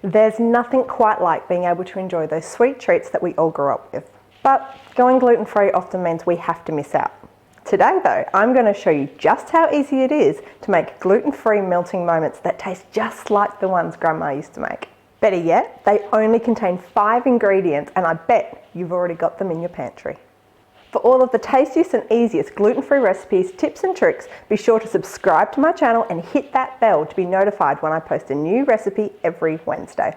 There's nothing quite like being able to enjoy those sweet treats that we all grew up with. But going gluten-free often means we have to miss out. Today though, I'm going to show you just how easy it is to make gluten-free melting moments that taste just like the ones Grandma used to make. Better yet, they only contain 5 ingredients and I bet you've already got them in your pantry. For all of the tastiest and easiest gluten-free recipes, tips and tricks, be sure to subscribe to my channel and hit that bell to be notified when I post a new recipe every Wednesday.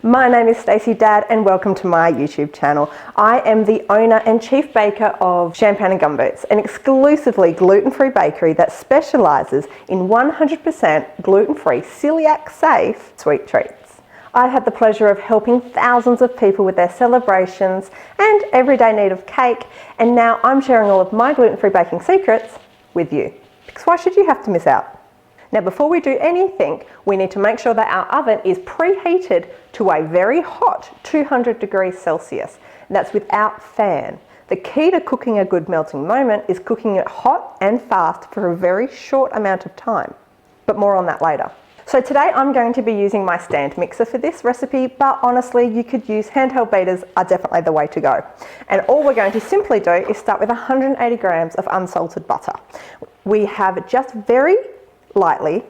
My name is Stacey Dad and welcome to my YouTube channel. I am the owner and chief baker of Champagne and Gumboots, an exclusively gluten-free bakery that specialises in 100% gluten-free, celiac-safe sweet treats. I had the pleasure of helping thousands of people with their celebrations and everyday need of cake, and now I'm sharing all of my gluten-free baking secrets with you. Because why should you have to miss out? Now before we do anything, we need to make sure that our oven is preheated to a very hot 200 degrees Celsius. And that's without fan. The key to cooking a good melting moment is cooking it hot and fast for a very short amount of time. But more on that later. So today I'm going to be using my stand mixer for this recipe, but honestly you could use handheld beaters, are definitely the way to go. And all we're going to simply do is start with 180 grams of unsalted butter. We have just very lightly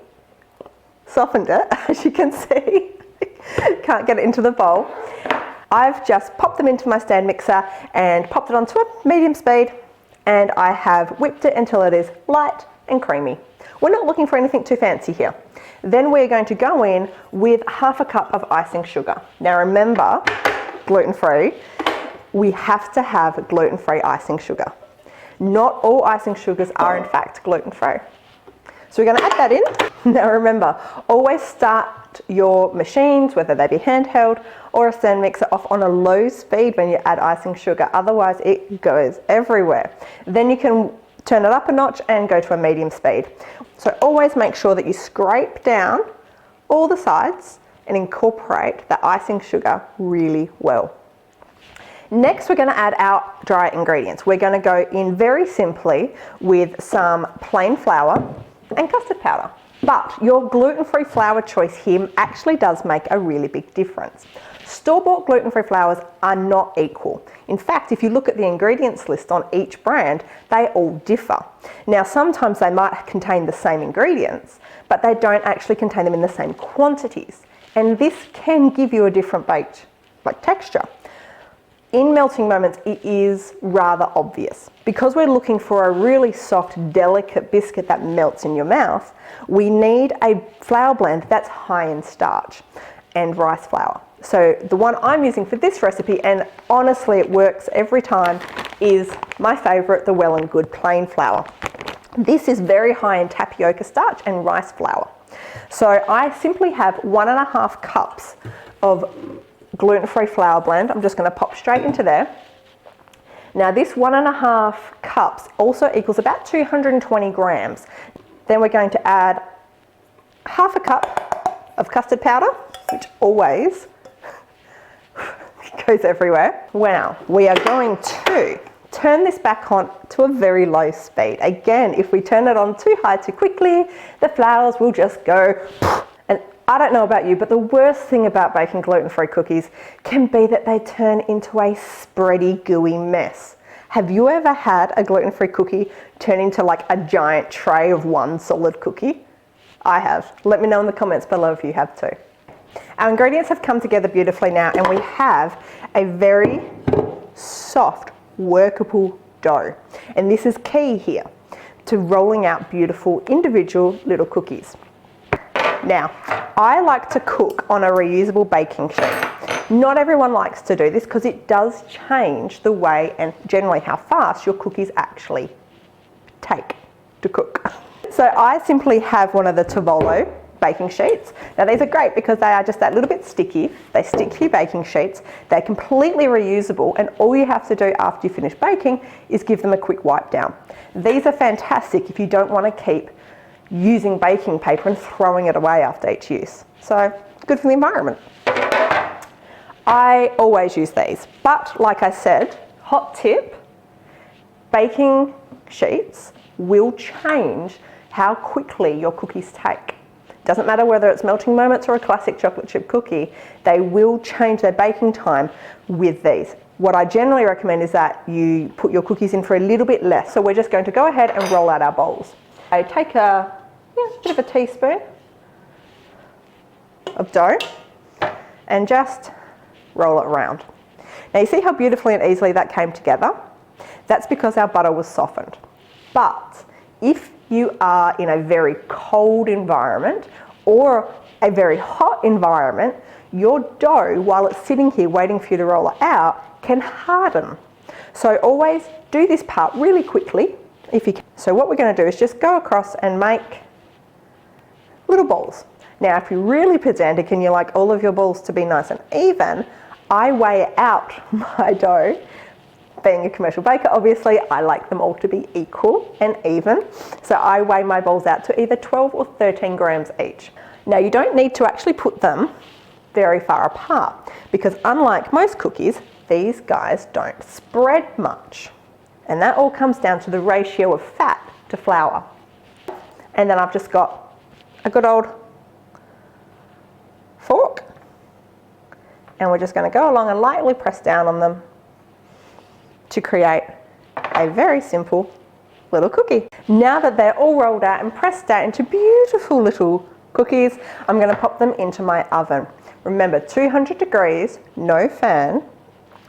softened it, as you can see. Can't get it into the bowl. I've just popped them into my stand mixer and popped it onto a medium speed, and I have whipped it until it is light and creamy. We're not looking for anything too fancy here. Then we're going to go in with half a cup of icing sugar. Now remember, gluten-free, we have to have gluten-free icing sugar. Not all icing sugars are in fact gluten-free. So we're going to add that in. Now remember, always start your machines, whether they be handheld or a stand mixer, off on a low speed when you add icing sugar, otherwise it goes everywhere. Then you can turn it up a notch and go to a medium speed. So always make sure that you scrape down all the sides and incorporate the icing sugar really well. Next we're going to add our dry ingredients. We're going to go in very simply with some plain flour and custard powder. But your gluten-free flour choice here actually does make a really big difference. Store-bought gluten-free flours are not equal. In fact, if you look at the ingredients list on each brand, they all differ. Now sometimes they might contain the same ingredients, but they don't actually contain them in the same quantities. And this can give you a different baked texture. In melting moments, it is rather obvious. Because we're looking for a really soft, delicate biscuit that melts in your mouth, we need a flour blend that's high in starch and rice flour. So the one I'm using for this recipe, and honestly it works every time, is my favourite, the Well and Good plain flour. This is very high in tapioca starch and rice flour. So I simply have 1.5 cups of gluten-free flour blend. I'm just going to pop straight into there. Now this 1.5 cups also equals about 220 grams. Then we're going to add half a cup of custard powder, which always goes everywhere. Now we are going to turn this back on to a very low speed. Again, if we turn it on too high too quickly, the flours will just go. And I don't know about you, but the worst thing about baking gluten-free cookies can be that they turn into a spready, gooey mess. Have you ever had a gluten-free cookie turn into like a giant tray of one solid cookie? I have. Let me know in the comments below if you have too. Our ingredients have come together beautifully now, and we have a very soft, workable dough. And this is key here to rolling out beautiful individual little cookies. Now, I like to cook on a reusable baking sheet. Not everyone likes to do this because it does change the way and generally how fast your cookies actually take to cook. So I simply have one of the Tavolo baking sheets. Now these are great because they are just that little bit sticky. They stick to your baking sheets. They're completely reusable, and all you have to do after you finish baking is give them a quick wipe down. These are fantastic if you don't want to keep using baking paper and throwing it away after each use. So good for the environment. I always use these, but like I said, hot tip, baking sheets will change how quickly your cookies take. Doesn't matter whether it's Melting Moments or a classic chocolate chip cookie, they will change their baking time with these. What I generally recommend is that you put your cookies in for a little bit less. So we're just going to go ahead and roll out our bowls. I take a bit of a teaspoon of dough and just roll it around. Now you see how beautifully and easily that came together? That's because our butter was softened. But if you are in a very cold environment or a very hot environment, your dough, while it's sitting here waiting for you to roll it out, can harden. So always do this part really quickly if you can. So what we're going to do is just go across and make little balls. Now if you're really pedantic and you like all of your balls to be nice and even, I weigh out my dough. Being a commercial baker, obviously, I like them all to be equal and even. So I weigh my balls out to either 12 or 13 grams each. Now you don't need to actually put them very far apart because unlike most cookies, these guys don't spread much. And that all comes down to the ratio of fat to flour. And then I've just got a good old fork. And we're just going to go along and lightly press down on them to create a very simple little cookie. Now that they're all rolled out and pressed out into beautiful little cookies, I'm going to pop them into my oven. Remember, 200 degrees, no fan,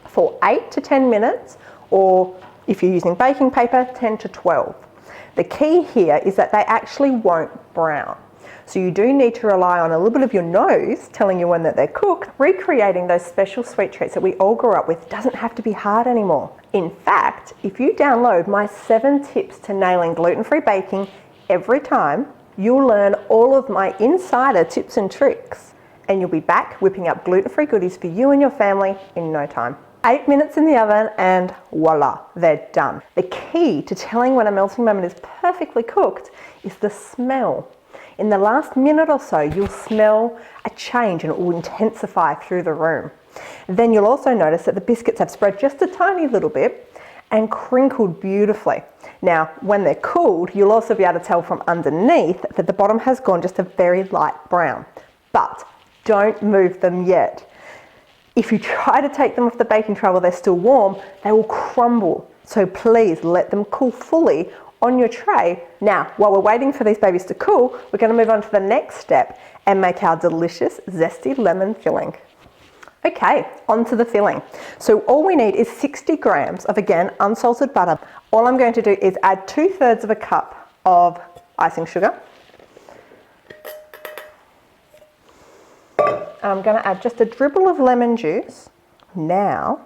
for 8 to 10 minutes, or if you're using baking paper, 10 to 12. The key here is that they actually won't brown. So you do need to rely on a little bit of your nose telling you when that they're cooked. Recreating those special sweet treats that we all grew up with doesn't have to be hard anymore. In fact, if you download my 7 tips to nailing gluten-free baking every time, you'll learn all of my insider tips and tricks, and you'll be back whipping up gluten-free goodies for you and your family in no time. 8 minutes in the oven and voila, they're done. The key to telling when a melting moment is perfectly cooked is the smell. In the last minute or so, you'll smell a change and it will intensify through the room. Then you'll also notice that the biscuits have spread just a tiny little bit and crinkled beautifully. Now, when they're cooled, you'll also be able to tell from underneath that the bottom has gone just a very light brown. But don't move them yet. If you try to take them off the baking tray while they're still warm, they will crumble. So please let them cool fully on your tray. Now, while we're waiting for these babies to cool, we're going to move on to the next step and make our delicious zesty lemon filling. Okay, on to the filling. So all we need is 60 grams of, again, unsalted butter. All I'm going to do is add 2/3 of a cup of icing sugar. And I'm going to add just a dribble of lemon juice now,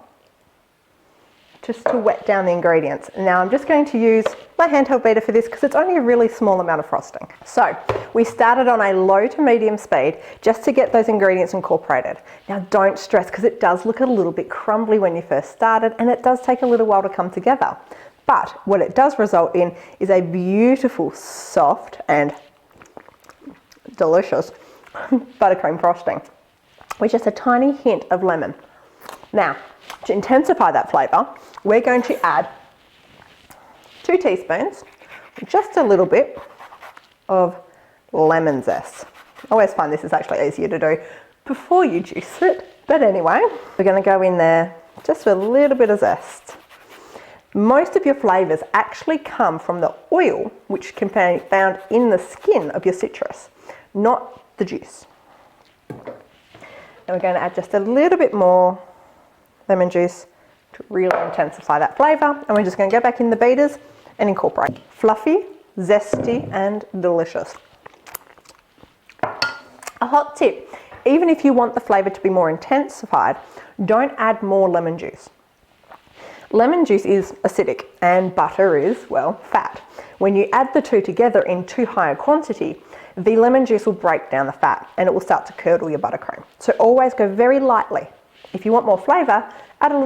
just to wet down the ingredients. Now I'm just going to use my handheld beater for this because it's only a really small amount of frosting. So we started on a low to medium speed just to get those ingredients incorporated. Now don't stress because it does look a little bit crumbly when you first started and it does take a little while to come together. But what it does result in is a beautiful, soft and delicious buttercream frosting with just a tiny hint of lemon. Now, to intensify that flavour, we're going to add 2 teaspoons, just a little bit of lemon zest. I always find this is actually easier to do before you juice it, but anyway, we're going to go in there just with a little bit of zest. Most of your flavours actually come from the oil, which can be found in the skin of your citrus, not the juice. And we're going to add just a little bit more lemon juice to really intensify that flavour, and we're just going to go back in the beaters and incorporate. Fluffy, zesty and delicious. A hot tip, even if you want the flavour to be more intensified, don't add more lemon juice. Lemon juice is acidic and butter is, well, fat. When you add the two together in too high a quantity, the lemon juice will break down the fat and it will start to curdle your buttercream. So always go very lightly. If you want more flavour, add a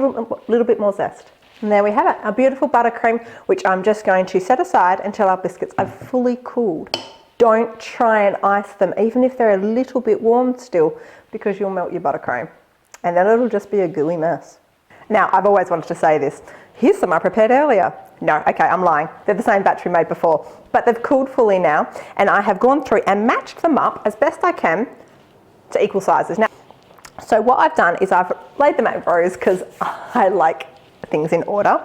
little bit more zest. And there we have it, our beautiful buttercream, which I'm just going to set aside until our biscuits are fully cooled. Don't try and ice them, even if they're a little bit warm still, because you'll melt your buttercream. And then it'll just be a gooey mess. Now, I've always wanted to say this. Here's some I prepared earlier. No, okay, I'm lying. They're the same batch we made before, but they've cooled fully now, and I have gone through and matched them up as best I can to equal sizes. Now, so what I've done is I've laid them out rows because I like things in order,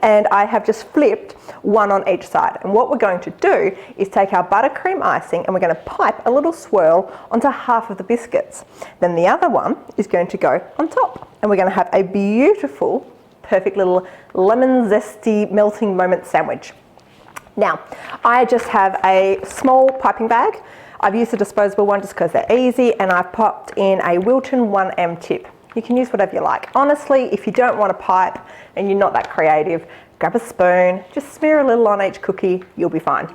and I have just flipped one on each side. And what we're going to do is take our buttercream icing and we're going to pipe a little swirl onto half of the biscuits. Then the other one is going to go on top, and we're going to have a beautiful, perfect little lemon zesty melting moment sandwich. Now, I just have a small piping bag. I've used a disposable one just because they're easy, and I've popped in a Wilton 1M tip. You can use whatever you like. Honestly, if you don't want a pipe and you're not that creative, grab a spoon, just smear a little on each cookie, you'll be fine.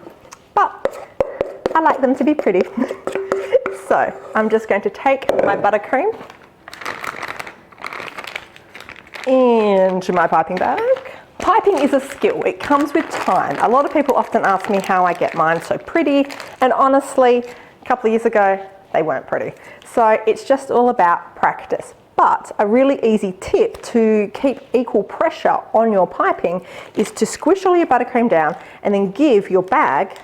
But I like them to be pretty. So I'm just going to take my buttercream into my piping bag. Piping is a skill, it comes with time. A lot of people often ask me how I get mine so pretty, and honestly, a couple of years ago, they weren't pretty. So it's just all about practice. But a really easy tip to keep equal pressure on your piping is to squish all your buttercream down and then give your bag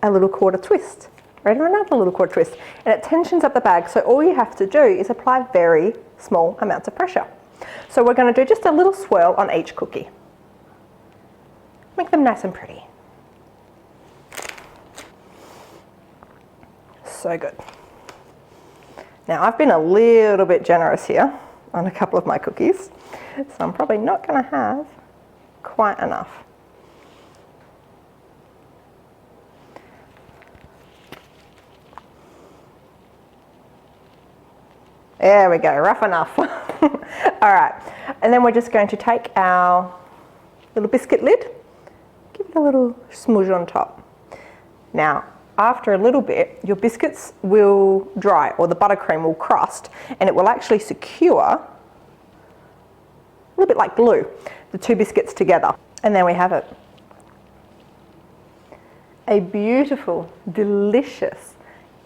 a little quarter twist, right, or another little quarter twist, and it tensions up the bag. So all you have to do is apply very small amounts of pressure. So we're going to do just a little swirl on each cookie. Make them nice and pretty. So good. Now I've been a little bit generous here on a couple of my cookies, so I'm probably not going to have quite enough. There we go, rough enough. All right, and then we're just going to take our little biscuit lid, give it a little smudge on top. Now, after a little bit, your biscuits will dry, or the buttercream will crust, and it will actually secure, a little bit like glue, the two biscuits together. And there we have it. A beautiful, delicious,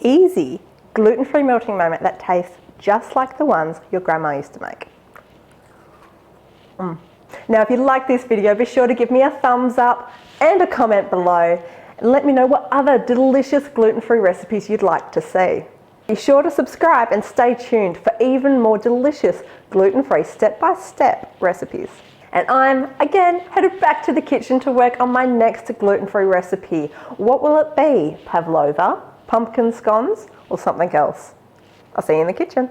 easy, gluten-free melting moment that tastes just like the ones your grandma used to make. Now, if you like this video, be sure to give me a thumbs up and a comment below. And let me know what other delicious gluten-free recipes you'd like to see. Be sure to subscribe and stay tuned for even more delicious gluten-free step-by-step recipes. And I'm, again, headed back to the kitchen to work on my next gluten-free recipe. What will it be? Pavlova, pumpkin scones, or something else? I'll see you in the kitchen.